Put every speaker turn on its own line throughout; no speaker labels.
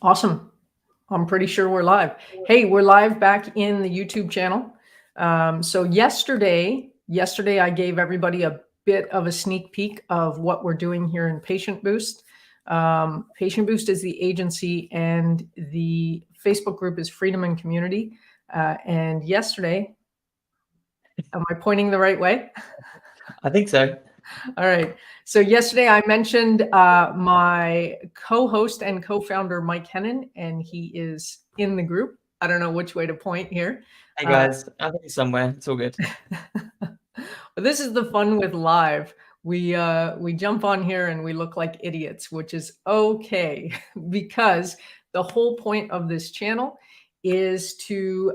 Awesome. I'm pretty sure we're live. Hey, we're live back in the YouTube channel. So yesterday I gave everybody a bit of a sneak peek of what we're doing here in PatientBoost. PatientBoost is the agency and the Facebook group is Freedom and Community. And yesterday, am I pointing the right way?
I think so.
All right. So yesterday I mentioned my co-host and co-founder, Mike Hennan, and he is in the group. I don't know which way to point here.
Hey guys, I think it's somewhere. It's all good.
But this is the fun with live. We jump on here and we look like idiots, which is okay because the whole point of this channel is to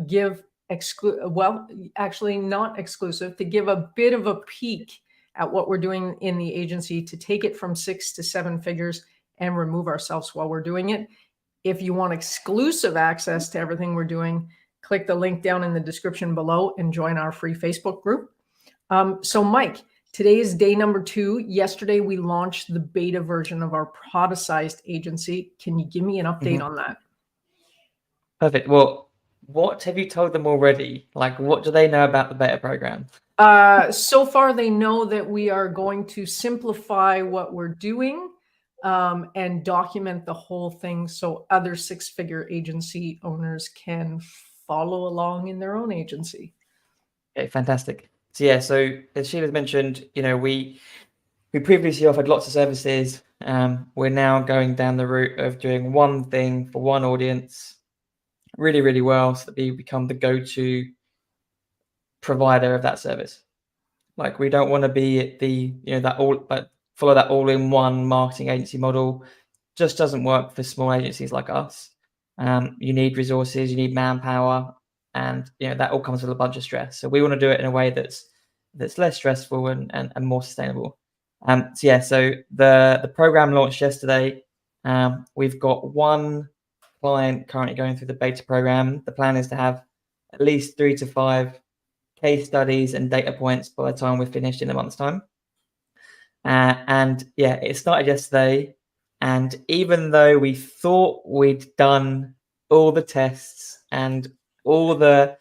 give actually not exclusive, to give a bit of a peek at what we're doing in the agency, to take it from 6 to 7 figures and remove ourselves while we're doing it. If you want exclusive access to everything we're doing, click the link down in the description below and join our free Facebook group. So Mike, today is day number 2. Yesterday, we launched the beta version of our productized agency. Can you give me an update on that?
Perfect. Well, what have you told them already? Like, what do they know about the beta program?
So far, they know that we are going to simplify what we're doing and document the whole thing so other 6-figure agency owners can follow along in their own agency.
Okay, fantastic. So yeah, so as Sheila's mentioned, we previously offered lots of services. We're now going down the route of doing one thing for one audience really, really well, so that we become the go-to provider of that service. Like, we don't want to be follow that all-in-one marketing agency model. Just doesn't work for small agencies like us. You need resources, you need manpower, and that all comes with a bunch of stress. So we want to do it in a way that's less stressful and more sustainable. So the program launched yesterday. We've got one client currently going through the beta program. The plan is to have at least 3 to 5 case studies and data points by the time we're finished in a month's time. And yeah, it started yesterday. And even though we thought we'd done all the tests and all the,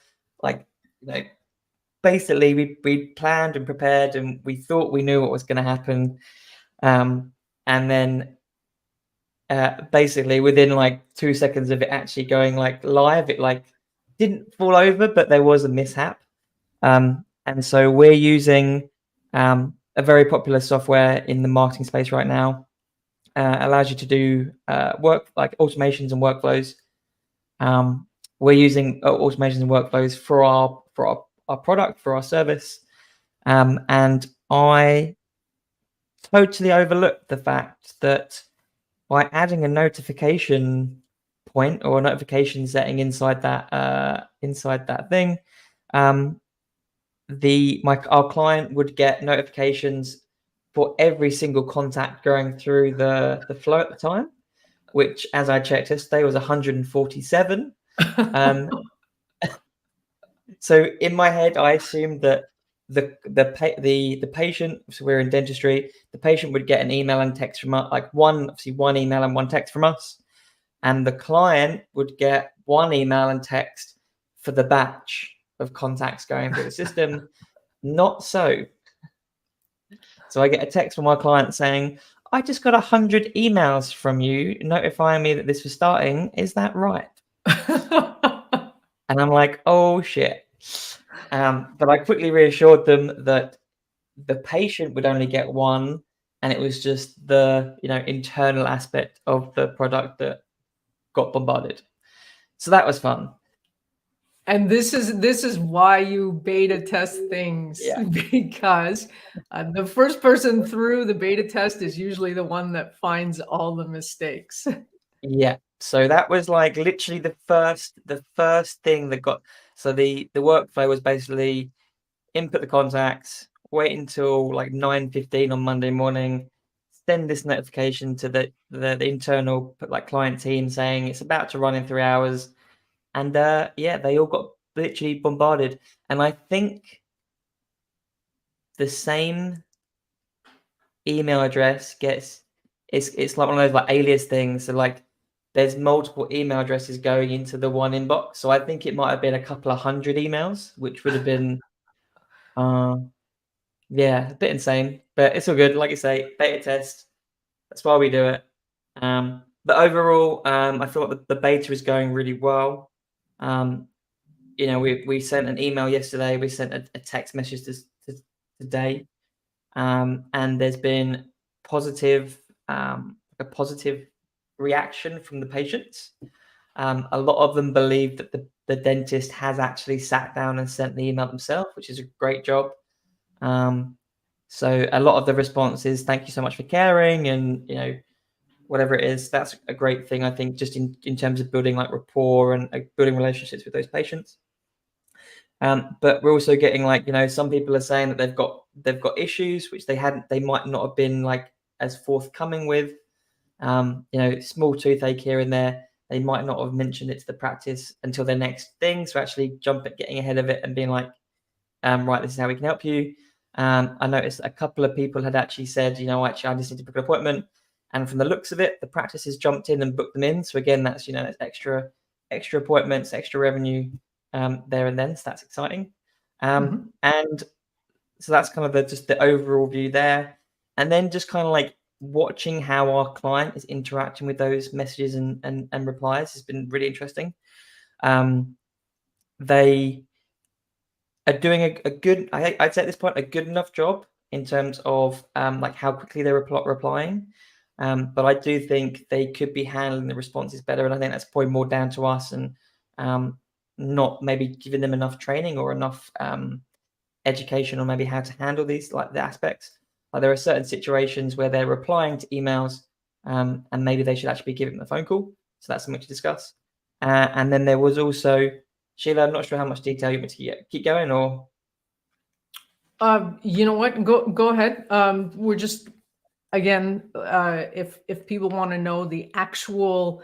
basically we planned and prepared and we thought we knew what was going to happen. And then basically within 2 seconds of it actually going live, it didn't fall over, but there was a mishap. And so we're using a very popular software in the marketing space right now. Allows you to do work like automations and workflows. We're using automations and workflows for our product, for our service. And I totally overlooked the fact that by adding a notification point or a notification setting inside that thing, our client would get notifications for every single contact going through the flow at the time, which, as I checked yesterday, was 147. So in my head, I assumed that the patient, so we're in dentistry, the patient would get an email and text from us, one email and one text from us, and the client would get one email and text for the batch of contacts going through the system. Not so. So I get a text from my client saying, I just got 100 emails from you notifying me that this was starting. Is that right? And I'm like, oh shit. But I quickly reassured them that the patient would only get one, and it was just the internal aspect of the product that got bombarded. So that was fun.
And this is why you beta test things, because the first person through the beta test is usually the one that finds all the mistakes.
Yeah. So that was literally the first thing that got. So the workflow was basically input the contacts, wait until 9:15 on Monday morning, send this notification to the internal client team saying it's about to run in 3 hours, and they all got literally bombarded. And I think the same email address gets it's like one of those alias things. So there's multiple email addresses going into the one inbox. So I think it might have been a couple of hundred emails, which would have been, yeah, a bit insane, but it's all good. Like you say, beta test. That's why we do it. But overall, I feel like the beta is going really well. You know, we sent an email yesterday. We sent a text message today, and there's been positive a positive reaction from the patients. A lot of them believe that the dentist has actually sat down and sent the email themselves, which is a great job. So a lot of the response is thank you so much for caring, and you know, whatever it is, that's a great thing, I think, just in terms of building like rapport and building relationships with those patients. But we're also getting like, you know, some people are saying that they've got issues which they might not have been like as forthcoming with. You know, small toothache here and there, they might not have mentioned it to the practice until their next thing. So actually getting ahead of it and being like, right, this is how we can help you. I noticed a couple of people had actually said, you know, actually, I just need to book an appointment. And from the looks of it, the practice has jumped in and booked them in. So again, that's, you know, that's extra appointments, extra revenue there and then. So that's exciting. And so that's kind of just the overall view there. And then just kind of like watching how our client is interacting with those messages and replies has been really interesting. They are doing a good, I'd say at this point, a good enough job in terms of like how quickly they're replying. But I do think they could be handling the responses better. And I think that's probably more down to us and not maybe giving them enough training or enough education on maybe how to handle these like the aspects. Like there are certain situations where they're replying to emails and maybe they should actually be giving them a phone call. So that's something to discuss. And then there was also, Sheila, I'm not sure how much detail you want me to keep going or.
You know what? Go ahead. We're just again, if people want to know the actual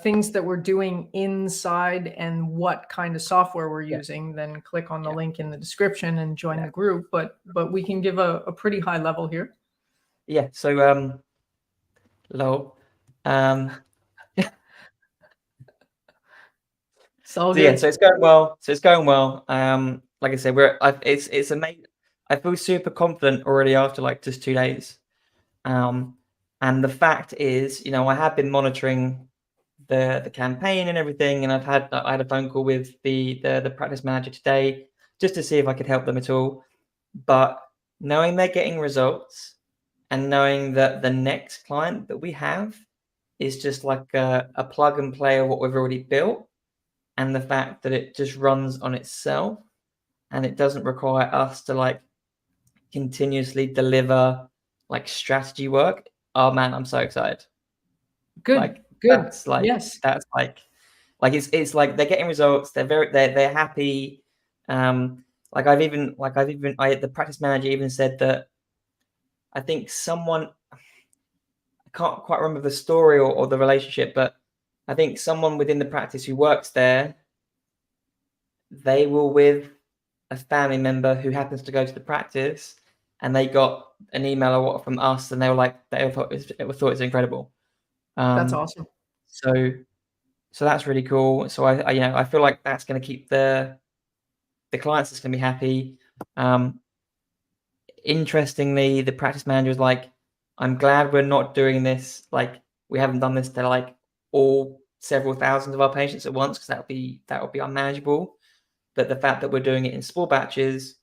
things that we're doing inside and what kind of software we're using, then click on the link in the description and join the group. But we can give a pretty high level here.
Yeah. So low.
So
yeah, so it's going well. Like I said, it's amazing. I feel super confident already after like just 2 days. And the fact is, you know, I have been monitoring the campaign and everything, and I had a phone call with the practice manager today just to see if I could help them at all. But knowing they're getting results and knowing that the next client that we have is just like a plug and play of what we've already built, and the fact that it just runs on itself and it doesn't require us to like continuously deliver like strategy work. Oh man, I'm so excited.
good,
Like
good.
that's like
Yes,
it's like they're getting results, they're happy. Like the practice manager even said that I think someone, I can't quite remember the story or the relationship, but I think someone within the practice who works there, they were with a family member who happens to go to the practice, and they got an email or what from us, and they were like, they thought it was incredible.
that's awesome.
So that's really cool. So I you know, I feel like that's going to keep the clients that's going to be happy. Interestingly, the practice manager was like, I'm glad we're not doing this. Like we haven't done this to like all several thousands of our patients at once, because that would be unmanageable. But the fact that we're doing it in small batches,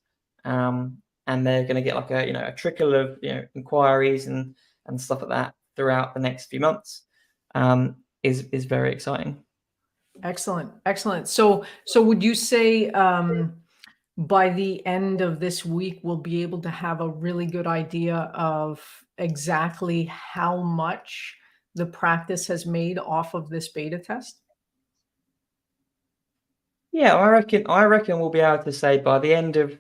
and they're going to get like a trickle of inquiries and stuff like that throughout the next few months, is very exciting.
Excellent, excellent. So would you say by the end of this week, we'll be able to have a really good idea of exactly how much the practice has made off of this beta test?
Yeah, I reckon we'll be able to say by the end of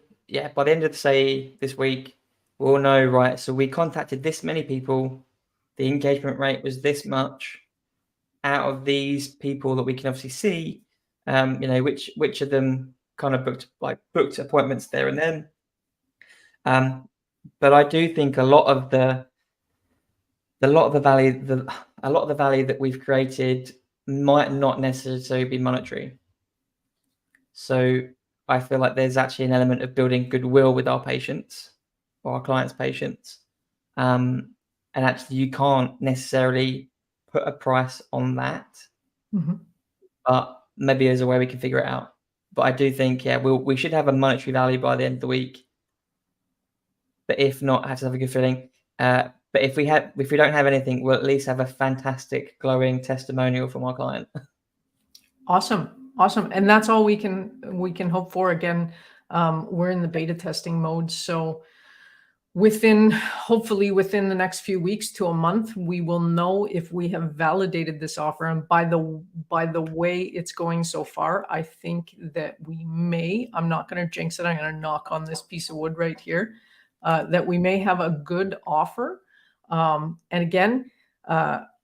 say this week, we'll know, right, so we contacted this many people, the engagement rate was this much. Out of these people that we can obviously see, which of them kind of booked appointments there and then. But I do think a lot of the a lot of the value that we've created might not necessarily be monetary. So I feel like there's actually an element of building goodwill with our patients or our clients' patients. And actually, you can't necessarily put a price on that, but maybe there's a way we can figure it out. But I do think, yeah, we should have a monetary value by the end of the week. But if not, I have to have a good feeling. But if we don't have anything, we'll at least have a fantastic, glowing testimonial from our client.
Awesome. And that's all we can hope for. Again, we're in the beta testing mode. So hopefully within the next few weeks to a month, we will know if we have validated this offer. And by the way it's going so far, I think that we may, I'm not going to jinx it, I'm going to knock on this piece of wood right here, that we may have a good offer. And again,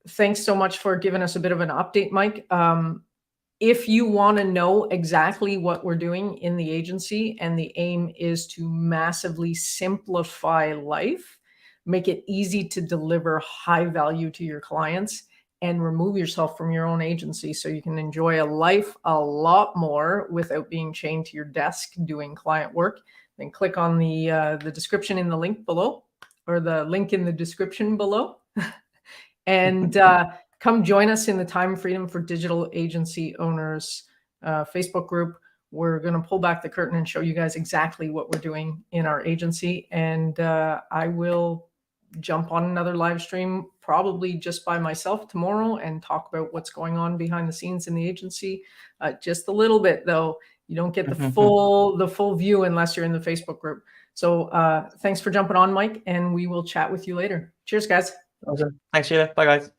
thanks so much for giving us a bit of an update, Mike. If you want to know exactly what we're doing in the agency, and the aim is to massively simplify life, make it easy to deliver high value to your clients, and remove yourself from your own agency so you can enjoy a life a lot more without being chained to your desk doing client work, then click on the description in the link below, or the link in the description below. And come join us in the Time Freedom for Digital Agency Owners Facebook group. We're going to pull back the curtain and show you guys exactly what we're doing in our agency. And I will jump on another live stream, probably just by myself tomorrow, and talk about what's going on behind the scenes in the agency. Just a little bit, though. You don't get the full view unless you're in the Facebook group. So thanks for jumping on, Mike, and we will chat with you later. Cheers, guys.
Awesome. Thanks, Sheila. Bye, guys.